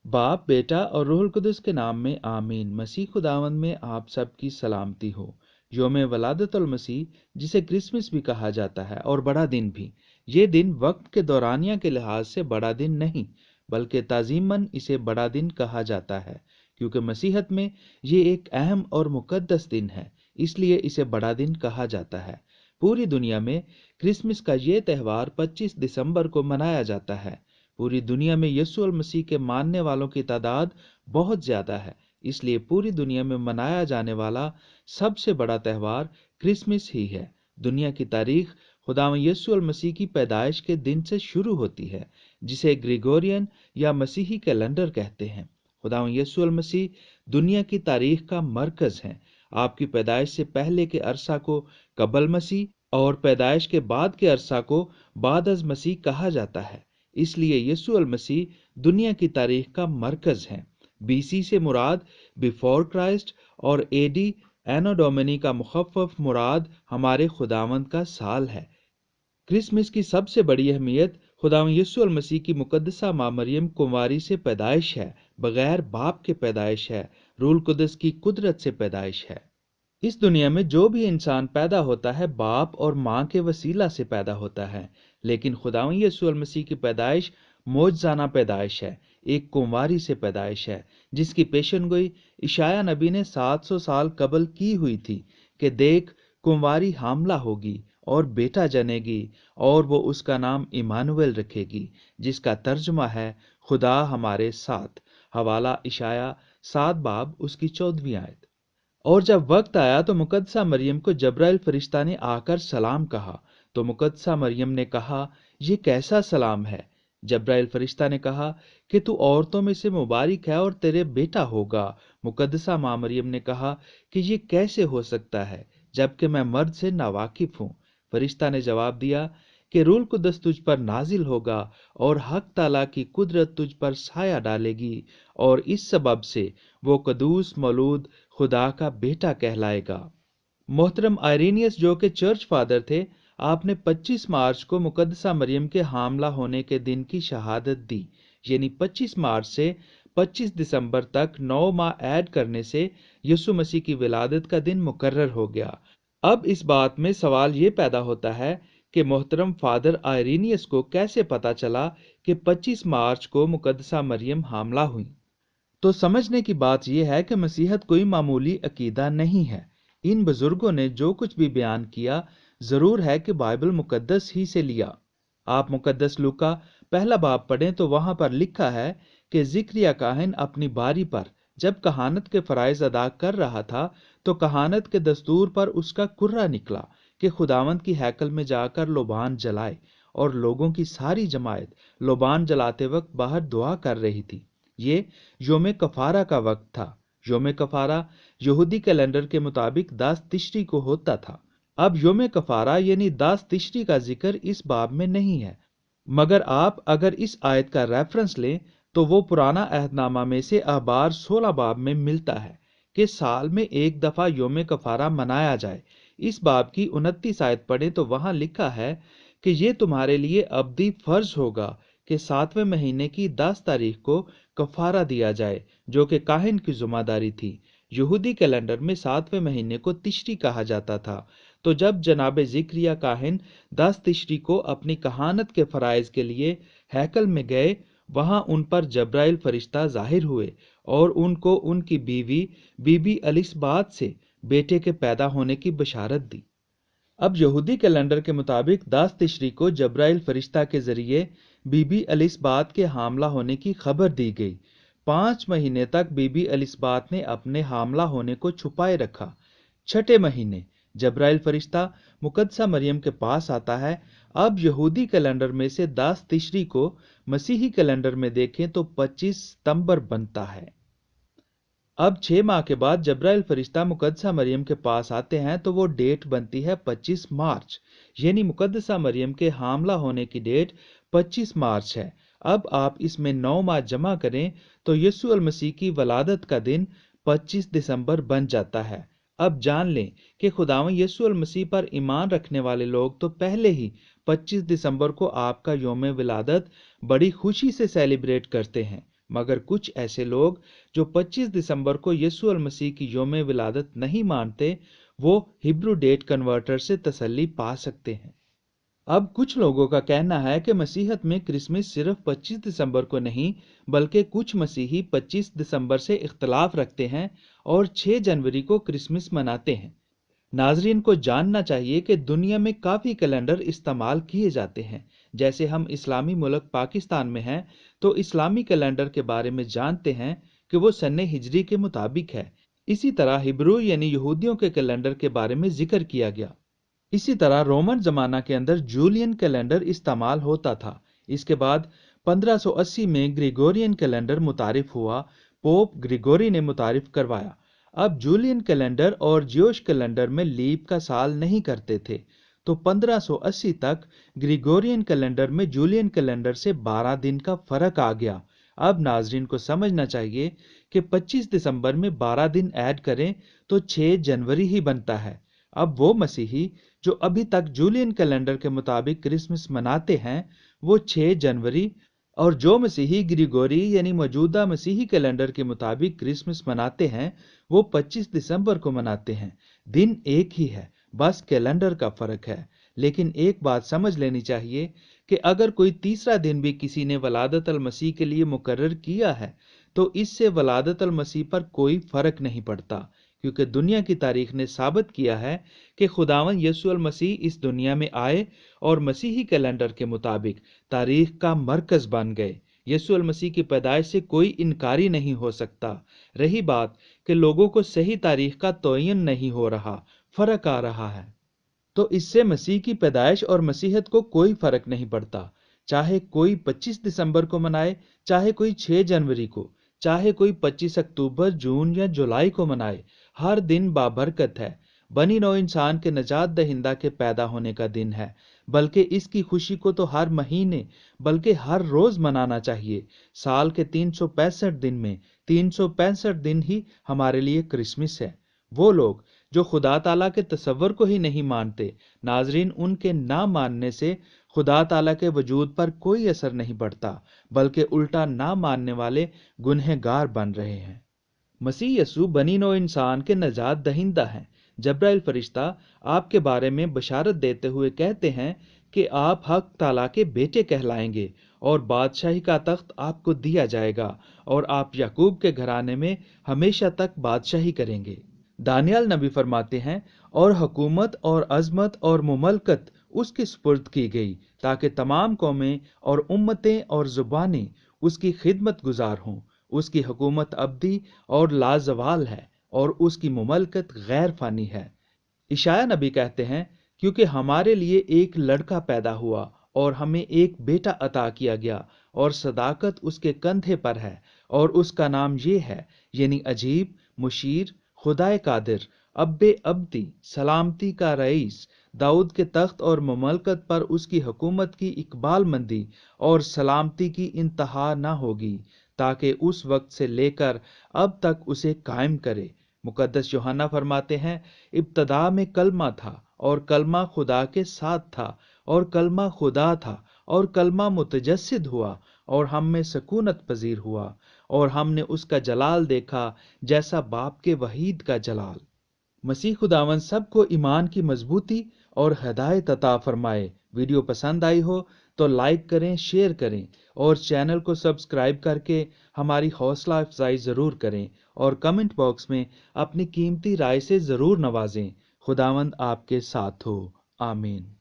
बाप, बेटा और रूहुल कुदस के नाम में आमीन। मसीह खुदावंद में आप सब की सलामती हो। योम वलादतुल मसीह, जिसे क्रिसमस भी कहा जाता है और बड़ा दिन भी, ये दिन वक्त के दौरानिया के लिहाज से बड़ा दिन नहीं, बल्कि ताजीमन इसे बड़ा दिन कहा जाता है, क्योंकि मसीहत में ये एक अहम और मुकद्दस दिन है, इसलिए इसे बड़ा दिन कहा जाता है। पूरी दुनिया में क्रिसमस का ये त्यौहार 25 दिसंबर को मनाया जाता है। पूरी दुनिया में यीशु मसीह के मानने वालों की तादाद बहुत ज्यादा है, इसलिए पूरी दुनिया में मनाया जाने वाला सबसे बड़ा त्यौहार क्रिसमस ही है। दुनिया की तारीख खुदावंद यीशु मसीह की पैदाइश के दिन से शुरू होती है, जिसे ग्रेगोरियन या मसीही कैलेंडर कहते हैं। खुदावंद यीशु मसीह दुनिया की तारीख का मरकज है। आपकी पैदाइश से पहले के अरसा को कबल मसीह और पैदाइश के बाद के अरसा को बाद अज मसीह कहा जाता है। इसलिए यीशु मसीह दुनिया की तारीख का मरकज है। बीसी से मुराद बिफोर क्राइस्ट और एडी एनो डोमिनी का मुखफ़फ़ मुराद हमारे खुदावंद का साल है। क्रिसमस की सबसे बड़ी अहमियत खुदावंद यीशु मसीह की मुकद्दसा माँ मरियम कुंवारी से पैदाइश है, बगैर बाप के पैदाइश है, रूहुल कुदस की कुदरत से पैदाइश है। इस दुनिया में जो भी इंसान पैदा होता है बाप और माँ के वसीला से पैदा होता है, लेकिन खुदावंद यीशु मसीह की पैदाइश मौजज़ाना पैदाइश है, एक कुंवारी से पैदाइश है, जिसकी पेशनगोई इशाया नबी ने 700 साल कबल की हुई थी कि देख, कुंवारी हामला होगी और बेटा जनेगी और वो उसका नाम इमानुएल रखेगी, जिसका तर्जुमा है खुदा हमारे साथ। हवाला इशाया 7 बाब उसकी 14वीं आयत। और जब वक्त आया तो मुकद्दसा मरियम को जब्राइल फरिश्ता ने आकर सलाम कहा, तो मुकद्दसा मरियम ने कहा, ये कैसा सलाम है। जब्राइल फरिश्ता ने कहा कि तू औरतों में से मुबारक है और तेरे बेटा होगा। मुकद्दसा माँ मरियम ने कहा कि ये कैसे हो सकता है, जबकि मैं मर्द से नावाकिफ हूँ। फरिश्ता ने जवाब दिया कि रूहुल कुदस तुझ पर नाजिल होगा और हक ताला की कुदरत तुझ पर साया डालेगी, और इस सबब से वो कदूस मौलूद खुदा का बेटा कहलाएगा। मोहतरम आयरेनियस, जो कि चर्च फादर थे, आपने 25 मार्च को मुकद्दसा मरियम के हामला होने के दिन की शहादत दी, यानी 25 मार्च से 25 दिसंबर तक 9 माह ऐड करने से यीशु मसीह की विलादत का दिन मुकर्रर हो गया। अब इस बात में सवाल ये पैदा होता है कि मोहतरम फादर आयरेनियस को कैसे पता चला कि 25 मार्च को मुकद्दसा मरियम हामला हुई। तो समझने की बात यह है कि मसीहत कोई मामूली अकीदा नहीं है। इन बुजुर्गों ने जो कुछ भी बयान किया, जरूर है कि बाइबल मुकद्दस ही से लिया। आप मुकद्दस लूका पहला बाब पढ़ें तो वहां पर लिखा है कि जिक्रिया काहिन अपनी बारी पर जब कहानत के फराइज अदा कर रहा था, तो कहानत के दस्तूर पर उसका कुर्रा निकला कि खुदावंद की हैकल में जाकर लोबान जलाए, और लोगों की सारी जमायत लोबान जलाते वक्त बाहर दुआ कर रही थी। ये योम कफारा का वक्त था। योम कफारा यहूदी कैलेंडर के मुताबिक 10 तिश्री को होता था। अब योम कफारा यानी 10 तिश्री का जिक्र इस बाब में नहीं है, मगर आप अगर इस आयत का रेफरेंस लें तो वो पुराना अहदनामा में से अखबार 16 बाब में मिलता है कि साल में एक दफा योम कफारा मनाया जाए। इस बाब की 29 आयत पढ़ें तो वहां लिखा है कि ये तुम्हारे लिए अब्दी फर्ज होगा कि 7वें महीने की 10 तारीख को कफारा दिया जाए, जो कि काहिन की जिम्मेदारी थी। यहूदी कैलेंडर में 7वें महीने को तिश्री कहा जाता था। तो जब जनाब जिक्रिया काहिन 10 तिश्री को अपनी कहानत के फराइज के लिए हैकल में गए, वहां उन पर जब्राइल फरिश्ता जाहिर हुए और उनको उनकी बीवी बीबी अलिसबात से बेटे के पैदा होने की बशारत दी। अब यहूदी कैलेंडर के मुताबिक 10 तिश्री को जब्राइल फरिश्ता के जरिए बीबी अलिसबात के हामला होने की खबर दी गई। 5 महीने तक बीबी अलिसबात ने अपने हामला होने को छुपाए रखा। 6ठे महीने जब्राइल फरिश्ता मुकद्दसा मरियम के पास आता है। अब यहूदी कैलेंडर में से 10 तिश्री को मसीही कैलेंडर में देखें तो 25 सितंबर बनता है। अब 6 माह के बाद जब्राइल फरिश्ता मुकद्दसा मरियम के पास आते हैं तो वो डेट बनती है 25 मार्च, यानी मुकद्दसा मरियम के हामला होने की डेट 25 मार्च है। अब आप इसमें 9 माह जमा करें तो यीशु मसीह की वलादत का दिन 25 दिसंबर बन जाता है। अब जान लें कि खुदावंद यीशु मसीह पर ईमान रखने वाले लोग तो पहले ही 25 दिसंबर को आपका योम विलादत बड़ी खुशी से सेलिब्रेट करते हैं। मगर कुछ ऐसे लोग जो 25 दिसंबर को यीशु मसीह की यौम विलादत नहीं मानते, वो हिब्रू डेट कन्वर्टर से तसल्ली पा सकते हैं। अब कुछ लोगों का कहना है कि मसीहत में क्रिसमस सिर्फ 25 दिसंबर को नहीं, बल्कि कुछ मसीही 25 दिसंबर से इख्तलाफ रखते हैं और 6 जनवरी को क्रिसमस मनाते हैं। नाजरीन को जानना चाहिए कि दुनिया में काफ़ी कैलेंडर इस्तेमाल किए जाते हैं। जैसे हम इस्लामी मुल्क पाकिस्तान में हैं, तो इस्लामी कैलेंडर के बारे में जानते हैं कि वो सन्ने हिजरी के मुताबिक है। इसी तरह हिब्रू यानी यहूदियों के कैलेंडर के बारे में जिक्र किया गया। इसी तरह रोमन जमाना के अंदर जूलियन कैलेंडर इस्तेमाल होता था। इसके बाद 1580 में ग्रेगोरियन कैलेंडर मुतारिफ हुआ। पोप ग्रेगोरी ने मुतारिफ करवाया। अब जूलियन कैलेंडर और ज्यूश कैलेंडर में लीप का साल नहीं करते थे, तो 1580 तक ग्रेगोरियन कैलेंडर में जूलियन कैलेंडर से 12 दिन का फर्क आ गया। अब नाजरीन को समझना चाहिए कि 25 दिसंबर में 12 दिन ऐड करें तो 6 जनवरी ही बनता है। अब वो मसीही जो अभी तक जूलियन कैलेंडर के मुताबिक क्रिसमस मनाते हैं, वो 6 जनवरी, और जो मसीही ग्रिगोरी यानी मौजूदा मसीही कैलेंडर के मुताबिक क्रिसमस मनाते हैं, वो 25 दिसंबर को मनाते हैं। दिन एक ही है, बस कैलेंडर का फर्क है। लेकिन एक बात समझ लेनी चाहिए कि अगर कोई तीसरा दिन भी किसी ने वलादत अल मसीह के लिए मुकर्रर किया है, तो इससे वलादत अल मसीह पर कोई फर्क नहीं पड़ता, क्योंकि दुनिया की तारीख ने साबित किया है कि खुदावन यीशु अल मसीह इस दुनिया में आए और मसीही कैलेंडर के मुताबिक तारीख का मरकज बन गए। यीशु अल मसीह की पैदाइश से कोई इनकारी नहीं हो सकता। रही बात कि लोगों को सही तारीख का तयन नहीं हो रहा, फर्क आ रहा है, तो इससे मसीह की पैदाइश और मसीहत को कोई फर्क नहीं पड़ता। चाहे कोई 25 दिसंबर को मनाए, चाहे कोई 6 जनवरी को, चाहे कोई 25 अक्टूबर, जून या जुलाई को मनाए, हर दिन बाबरकत है। बनी नौ इंसान के नजात दहिंदा के पैदा होने का दिन है, बल्कि इसकी खुशी को तो हर महीने बल्कि हर रोज मनाना चाहिए। साल के 365 दिन में 365 दिन ही हमारे लिए क्रिसमस है। वो लोग जो खुदा ताला के तसव्वुर को ही नहीं मानते, नाजरीन, उनके ना मानने से खुदा ताला के वजूद पर कोई असर नहीं पड़ता, बल्कि उल्टा ना मानने वाले गुनहगार बन रहे हैं। मसीह यसू बनी नौ इंसान के नजात दहिंदा हैं। जब्राइल फरिश्ता आपके बारे में बशारत देते हुए कहते हैं कि आप हक ताला के बेटे कहलाएंगे और बादशाही का तख्त आपको दिया जाएगा और आप याकूब के घराने में हमेशा तक बादशाही करेंगे। दानियल नबी फरमाते हैं, और हुकूमत और अजमत और मुमलकत उसके सुपुर्द की गई, ताकि तमाम कौमें और उम्मतें और जुबानें उसकी खिदमत गुजार हों। उसकी हुकूमत अब्दी और लाजवाल है और उसकी मुमलकत गैर फानी है। इशाया नबी कहते हैं, क्योंकि हमारे लिए एक लड़का पैदा हुआ और हमें एक बेटा अता किया गया और सदाकत उसके कंधे पर है और उसका नाम ये है, यानी अजीब, मुशीर, खुदाए कादिर, अब्बे अब्दी, सलामती का रईस। दाऊद के तख्त और ममलकत पर उसकी हुकूमत की इकबाल मंदी और सलामती की इंतहा न होगी, ताकि उस वक्त से लेकर अब तक उसे कायम करे। मुकद्दस यूहन्ना फरमाते हैं, इब्तदा में कलमा था और कलमा खुदा के साथ था और कलमा खुदा था और कलमा मुतजस्सिद हुआ और हम में सकूनत पजीर हुआ और हमने उसका जलाल देखा, जैसा बाप के वहीद का जलाल। मसीह खुदावन सबको ईमान की मजबूती और हिदायत अता फरमाए। वीडियो पसंद आई हो तो लाइक करें, शेयर करें और चैनल को सब्सक्राइब करके हमारी हौसला अफजाई ज़रूर करें और कमेंट बॉक्स में अपनी कीमती राय से ज़रूर नवाजें। खुदावंद आपके साथ हो। आमीन।